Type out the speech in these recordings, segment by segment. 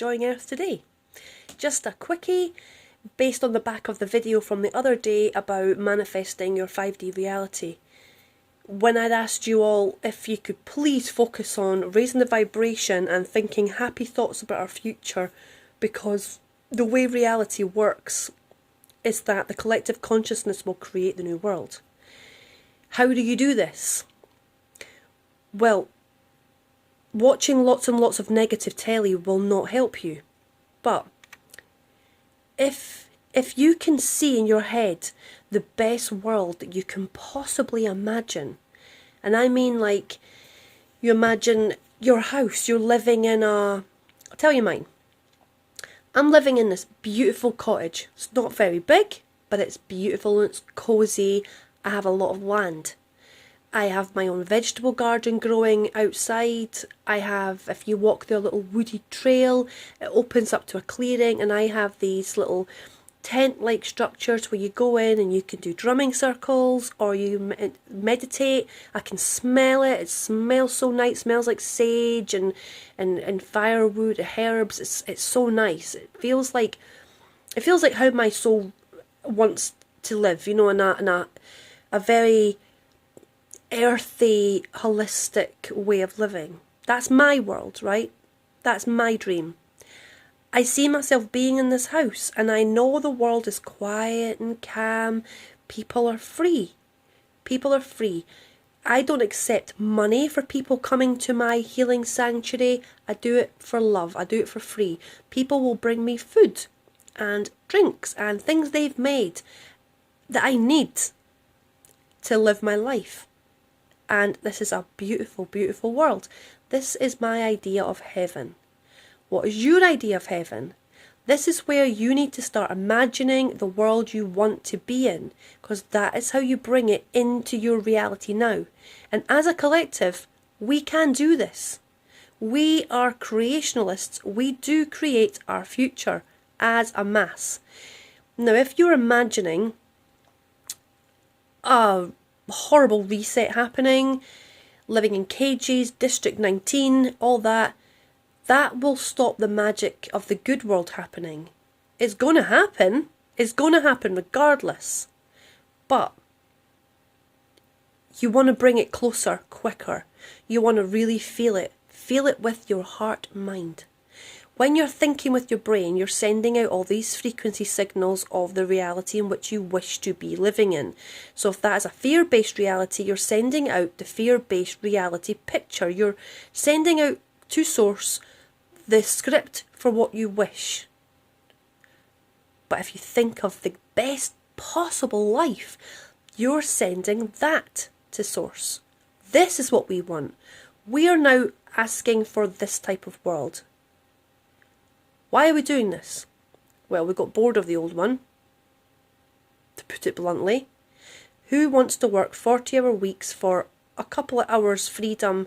enjoying Earth today. Just a quickie based on the back of the video from the other day about manifesting your 5D reality. When I'd asked you all if you could please focus on raising the vibration and thinking happy thoughts about our future, because the way reality works is that the collective consciousness will create the new world. How do you do this? Well, watching lots and lots of negative telly will not help you. But if you can see in your head the best world that you can possibly imagine, and I mean like you imagine your house, you're living in I'll tell you mine. I'm living in this beautiful cottage. It's not very big, but it's beautiful and it's cosy. I have a lot of land. I have my own vegetable garden growing outside. I have, if you walk through a little woody trail, it opens up to a clearing, and I have these little tent-like structures where you go in and you can do drumming circles or you meditate. I can smell it. It smells so nice. It smells like sage and firewood, herbs. It's so nice. It feels like how my soul wants to live, you know, in a very earthy, holistic way of living. That's my world, right? That's my dream. I see myself being in this house, and I know the world is quiet and calm. People are free. People are free. I don't accept money for people coming to my healing sanctuary. I do it for love. I do it for free. People will bring me food and drinks and things they've made that I need to live my life. And this is a beautiful, beautiful world. This is my idea of heaven. What is your idea of heaven? This is where you need to start imagining the world you want to be in, because that is how you bring it into your reality now. And as a collective, we can do this. We are creationalists. We do create our future as a mass. Now, if you're imagining a horrible reset happening, living in cages, District 19, all that will stop the magic of the good world happening. It's going to happen. It's going to happen regardless. But you want to bring it closer, quicker. You want to really feel it. Feel it with your heart and mind. When you're thinking with your brain, you're sending out all these frequency signals of the reality in which you wish to be living in. So if that is a fear-based reality, you're sending out the fear-based reality picture. You're sending out to source the script for what you wish. But if you think of the best possible life, you're sending that to source. This is what we want. We are now asking for this type of world. Why are we doing this? Well, we got bored of the old one, to put it bluntly. Who wants to work 40-hour weeks for a couple of hours freedom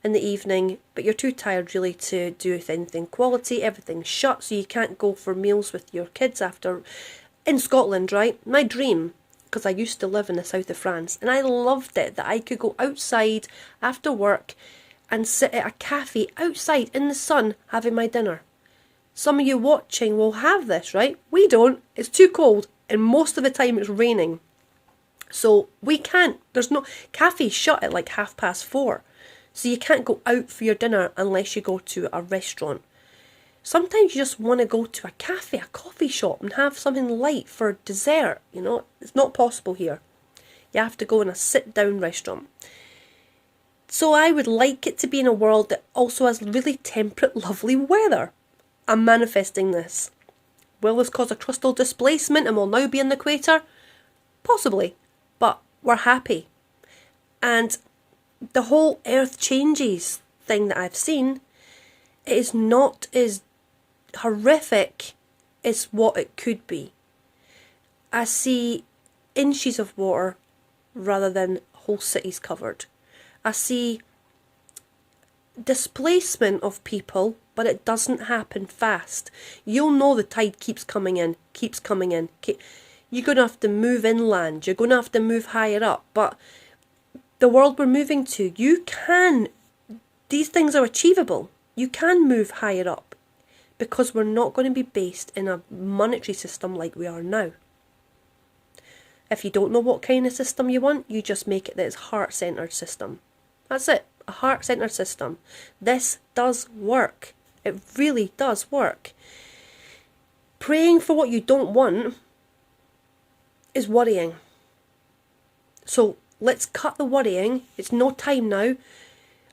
in the evening, but you're too tired really to do anything quality? Everything's shut, so you can't go for meals with your kids after. In Scotland, right? My dream, because I used to live in the south of France, and I loved it, that I could go outside after work and sit at a cafe outside in the sun having my dinner. Some of you watching will have this, right? We don't. It's too cold, and most of the time it's raining. So we can't. There's no cafes shut at like 4:30. So you can't go out for your dinner unless you go to a restaurant. Sometimes you just want to go to a cafe, a coffee shop, and have something light for dessert. You know, it's not possible here. You have to go in a sit-down restaurant. So I would like it to be in a world that also has really temperate, lovely weather. I'm manifesting this. Will this cause a crustal displacement and we'll now be in the equator? Possibly, but we're happy. And the whole earth changes thing that I've seen, it is not as horrific as what it could be. I see inches of water rather than whole cities covered. I see displacement of people, but it doesn't happen fast. You'll know the tide keeps coming in. You're going to have to move inland. You're going to have to move higher up. But the world we're moving to, these things are achievable. You can move higher up. because we're not going to be based in a monetary system like we are now. If you don't know what kind of system you want, you just make it that it's heart-centered system. That's it, a heart-centered system. This does work. It really does work. Praying for what you don't want is worrying. So let's cut the worrying. It's no time now.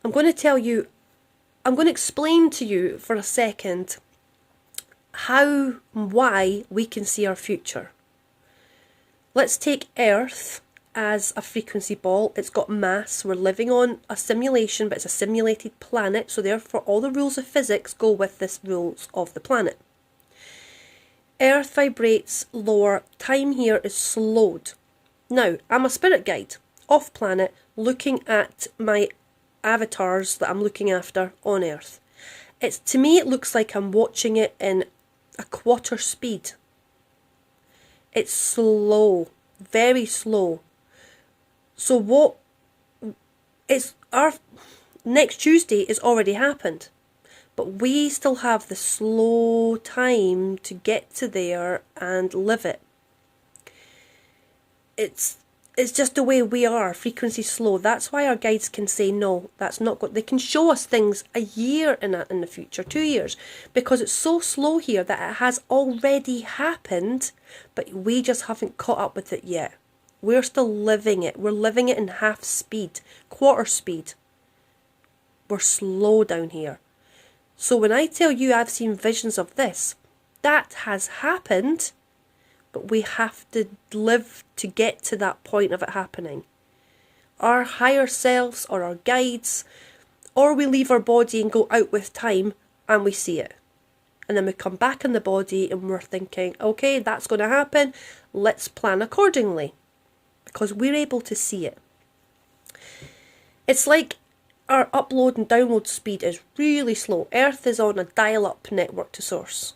I'm going to explain to you for a second how and why we can see our future. Let's take Earth as a frequency ball. It's got mass. We're living on a simulation, but it's a simulated planet. So therefore, all the rules of physics go with the rules of the planet. Earth vibrates lower. Time here is slowed. Now, I'm a spirit guide off planet looking at my avatars that I'm looking after on Earth. To me, it looks like I'm watching it in a quarter speed. It's slow, very slow. So our next Tuesday is already happened, but we still have the slow time to get to there and live it. It's just the way we are, frequency slow. That's why our guides can say, no, that's not good. They can show us things a year in the future, 2 years, because it's so slow here that it has already happened, but we just haven't caught up with it yet. We're still living it. We're living it in half speed, quarter speed. We're slow down here. So when I tell you I've seen visions of this, that has happened, but we have to live to get to that point of it happening. Our higher selves or our guides, or we leave our body and go out with time and we see it. And then we come back in the body and we're thinking, okay, that's going to happen. Let's plan accordingly. Because we're able to see it. It's like our upload and download speed is really slow. Earth is on a dial-up network to source.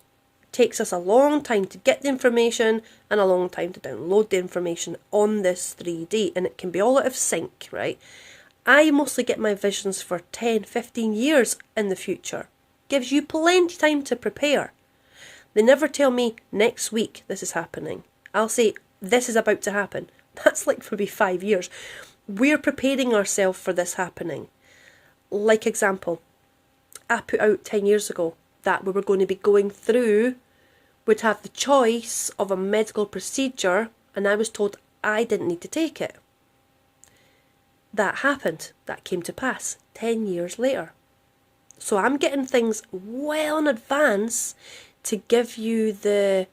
Takes us a long time to get the information and a long time to download the information on this 3D, and it can be all out of sync, right? I mostly get my visions for 10, 15 years in the future. Gives you plenty of time to prepare. They never tell me next week this is happening. I'll say this is about to happen. That's like maybe 5 years. We're preparing ourselves for this happening. Like example, I put out 10 years ago that we were going to be going through, would have the choice of a medical procedure, and I was told I didn't need to take it. That happened. That came to pass 10 years later. So I'm getting things well in advance to give you the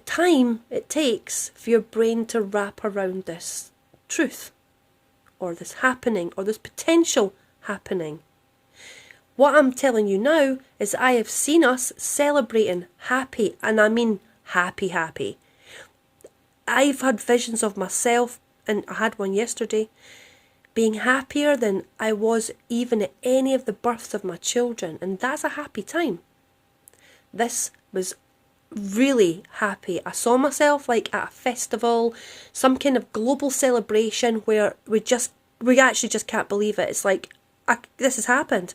time it takes for your brain to wrap around this truth, or this happening, or this potential happening. What I'm telling you now is I have seen us celebrating happy, and I mean happy. I've had visions of myself, and I had one yesterday, being happier than I was even at any of the births of my children, and that's a happy time. This was really happy. I saw myself like at a festival, some kind of global celebration where we actually just can't believe it. It's like, this has happened.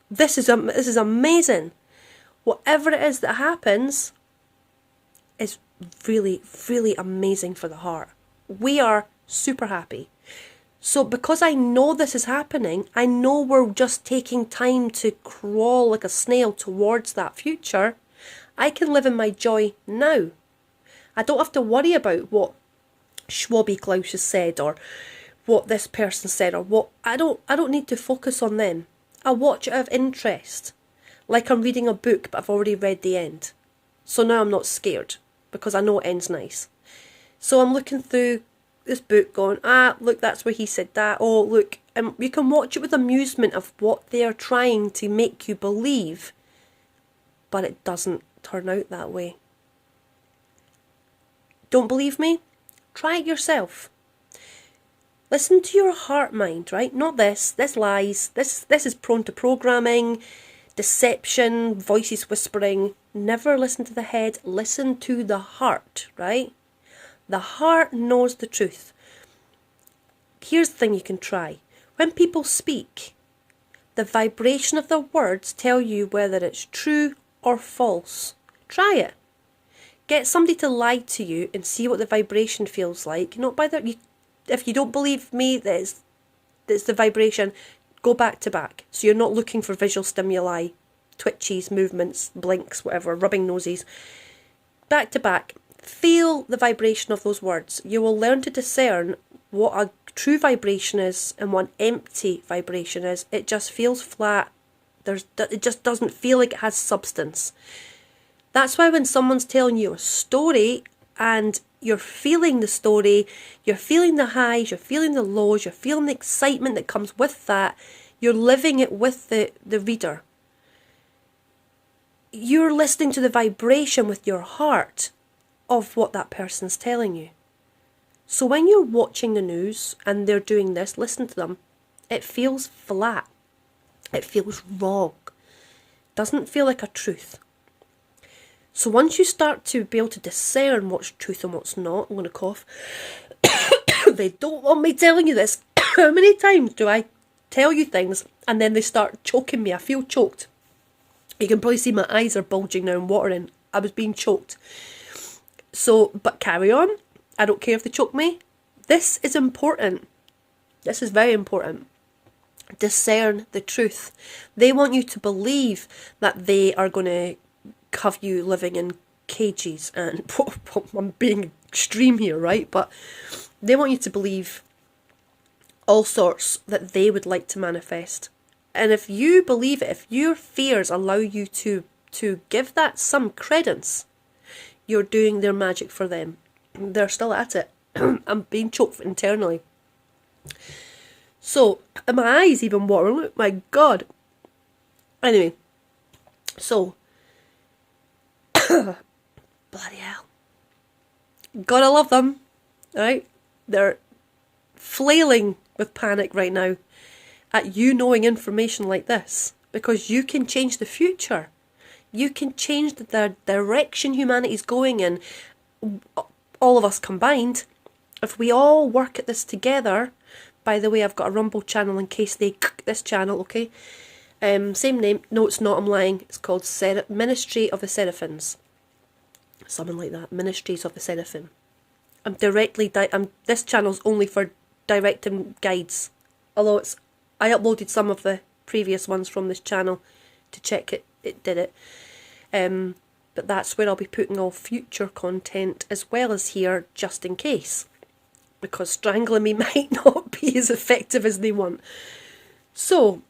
This is amazing. Whatever it is that happens is really, really amazing for the heart. We are super happy. So because I know this is happening, I know we're just taking time to crawl like a snail towards that future, I can live in my joy now. I don't have to worry about what Schwabby Klaus has said, or what this person said, or what I don't need to focus on them. I watch it out of interest. Like I'm reading a book, but I've already read the end. So now I'm not scared, because I know it ends nice. So I'm looking through this book going, look, that's where he said that. Oh, look. And you can watch it with amusement of what they are trying to make you believe. But it doesn't turn out that way. Don't believe me? Try it yourself. Listen to your heart mind, right? Not this. This lies. This is prone to programming, deception, voices whispering. Never listen to the head. Listen to the heart, right? The heart knows the truth. Here's the thing you can try. When people speak, the vibration of their words tell you whether it's true or false? Try it. Get somebody to lie to you and see what the vibration feels like. Not by the, if you don't believe me that it's the vibration, go back to back. So you're not looking for visual stimuli, twitchies, movements, blinks, whatever, rubbing noses. Back to back. Feel the vibration of those words. You will learn to discern what a true vibration is and what an empty vibration is. It just feels flat. It just doesn't feel like it has substance. That's why when someone's telling you a story and you're feeling the story, you're feeling the highs, you're feeling the lows, you're feeling the excitement that comes with that, you're living it with the reader. You're listening to the vibration with your heart of what that person's telling you. So when you're watching the news and they're doing this, listen to them. It feels flat. It feels wrong. Doesn't feel like a truth. So once you start to be able to discern what's truth and what's not, I'm going to cough. They don't want me telling you this. How many times do I tell you things and then they start choking me? I feel choked. You can probably see my eyes are bulging now and watering. I was being choked. So, but carry on. I don't care if they choke me. This is important. This is very important. Discern the truth. They want you to believe that they are going to have you living in cages, and I'm being extreme here, right? But they want you to believe all sorts that they would like to manifest. And if you believe it, if your fears allow you to give that some credence, you're doing their magic for them. They're still at it. I'm being choked internally. So, and my eyes even watering. Look, my God. Anyway, so, bloody hell. Gotta love them, right? They're flailing with panic right now at you knowing information like this, because you can change the future. You can change the direction humanity's going in, all of us combined. If we all work at this together. By the way, I've got a Rumble channel in case they this channel, okay? Same name. No, it's not, I'm lying. It's called Ministry of the Seraphins. Something like that. Ministries of the Seraphim. This channel's only for directing guides. Although I uploaded some of the previous ones from this channel to check it did it. But that's where I'll be putting all future content as well as here, just in case. Because strangling me might not be as effective as they want. So,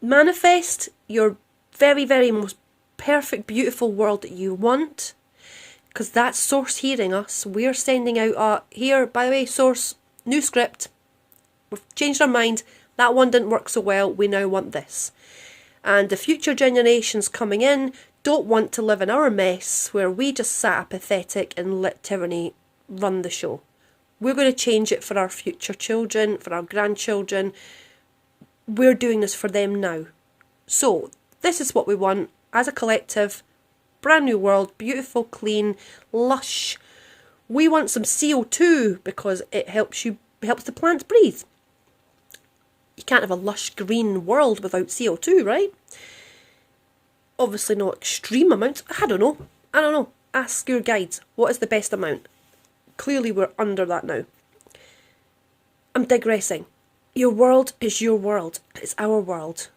manifest your very, very most perfect, beautiful world that you want. Because that's Source hearing us. We're sending out here, by the way, Source, new script. We've changed our mind. That one didn't work so well. We now want this. And the future generations coming in don't want to live in our mess where we just sat apathetic and let tyranny run the show. We're going to change it for our future children, for our grandchildren. We're doing this for them now. So, this is what we want as a collective. Brand new world, beautiful, clean, lush. We want some CO2 because it helps the plants breathe. You can't have a lush green world without CO2, right? Obviously not extreme amounts. I don't know. Ask your guides. What is the best amount? Clearly we're under that now. I'm digressing. Your world is your world. It's our world.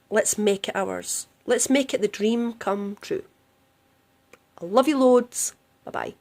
Let's make it ours. Let's make it the dream come true. I love you loads. Bye-bye.